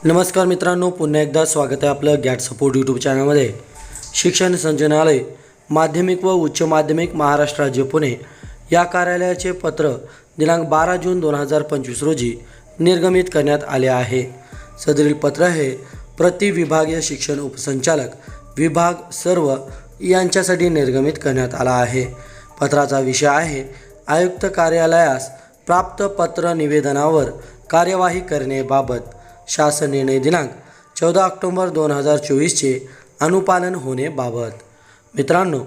नमस्कार मित्रांनो, पुन्हा एकदा स्वागत आहे आपलं गॅट सपोर्ट यूट्यूब चॅनलमध्ये। शिक्षण संचालनालय माध्यमिक व उच्च माध्यमिक महाराष्ट्र राज्य पुणे या कार्यालयाचे पत्र दिनांक 12 जून 2025 रोजी निर्गमित करण्यात आले आहे। सदरील पत्र हे प्रति विभागीय शिक्षण उपसंचालक विभाग सर्व यांच्यासाठी निर्गमित करण्यात आला आहे। पत्राचा विषय आहे आयुक्त कार्यालयास प्राप्त पत्र निवेदनावर कार्यवाही करण्याबाबत शासन निर्णय दिनांक 14 ऑक्टोबर 2024 चे अनुपालन होण्याबाबत। मित्रांनो,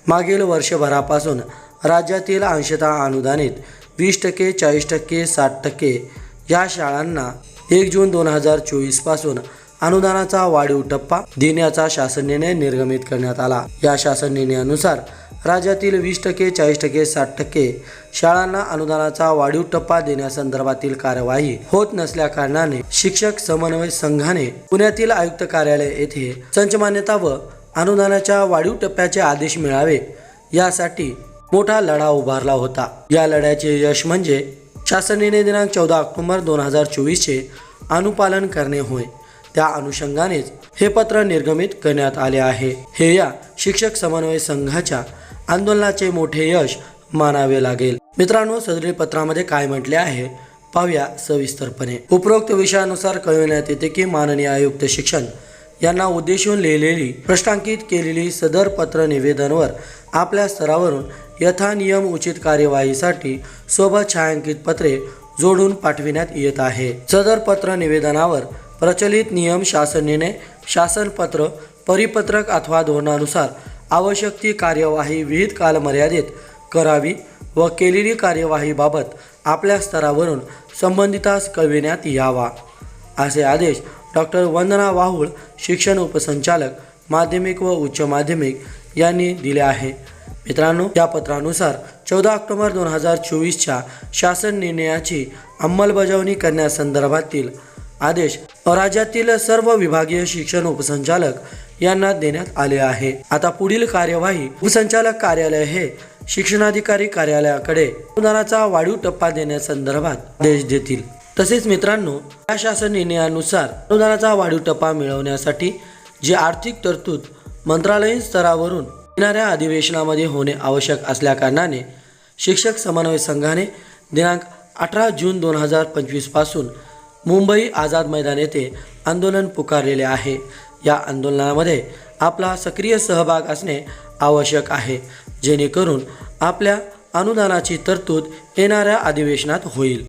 मागील वर्षभरापासून राज्यातील अंशतः अनुदानित 20%, 40%, 60% या शाळांना 1 जून 2024 पासून अनुदानाचा वाढीव टप्पा देण्याचा शासन निर्णय निर्गमित करण्यात आला। या शासन निर्णयानुसार राज्यातील 20%, 40%, 60% शाळांना अनुदानाचा वाढीव टप्पा देण्यासंदर्भातील कार्यवाही होत नसल्याकारणाने शिक्षक समन्वय संघाने पुण्यातील आयुक्त कार्यालय येथे संच मान्यता व अनुदानाच्या वाढीव टप्प्याचे आदेश मिळावे यासाठी मोठा लढा उभारला होता। या लढ्याचे यश म्हणजे शासन निर्णय दिनांक 14 ऑक्टोबर 2024 चे अनुपालन करणे होय। त्या अनुषंगानेच हे पत्र निर्गमित करण्यात आले आहे। हे या शिक्षक समन्वय संघाच्या आंदोलनाचे मोठे यश मानावे लागेल। मित्रांनो, सदरील पत्रामध्ये काय म्हटले आहे पाहूया सविस्तरपणे। उपरोक्त विषयानुसार कळविण्यात येते की माननीय आयुक्त शिक्षण यांना उद्देशून लिहिलेली प्रश्नांकित केलेली सदर पत्र निवेदनवर आपल्या स्तरावरून यथानियम उचित कार्यवाहीसाठी सोबत छायांकित पत्रे जोडून पाठविण्यात येत आहे। सदर पत्र निवेदनावर प्रचलित नियम, शासन निर्णय, शासन पत्र, परिपत्रक अथवा धोरणानुसार आवश्यक ती कार्यवाही विहित कालमर्यादेत करावी व केलेली कार्यवाहीबाबत आपल्या स्तरावरून संबंधितास कळविण्यात यावा, असे आदेश डॉक्टर वंदना वाहुळ, शिक्षण उपसंचालक माध्यमिक व उच्च माध्यमिक यांनी दिले आहे। मित्रांनो, या पत्रानुसार 14 ऑक्टोबर 2024 च्या शासन निर्णयाची अंमलबजावणी करण्यासंदर्भातील आदेश राज्यातील सर्व विभागीय शिक्षण उपसंचालक यांना देण्यात आले आहे। आता पुढील कार्यवाही उपसंचालक कार्यालय हे शिक्षणाधिकारी कार्यालयाकडे अनुदानाचा वाढीव टप्पा देण्यासंदर्भात आदेश देतील। तसेच मित्रांनो, या शासन निर्णयानुसार अनुदानाचा वाढीव टप्पा मिळवण्यासाठी जी आर्थिक तरतूद मंत्रालयीन स्तरावरून येणाऱ्या अधिवेशनामध्ये होणे आवश्यक असल्याकारणाने शिक्षक समन्वय संघाने दिनांक 18 जून 2025 पासून मुंबई आझाद मैदान येथे आंदोलन पुकारलेले आहे। या आंदोलनामध्ये आपला सक्रिय सहभाग असणे आवश्यक आहे, जेणेकरून आपल्या अनुदानाची तरतूद येणाऱ्या अधिवेशनात होईल।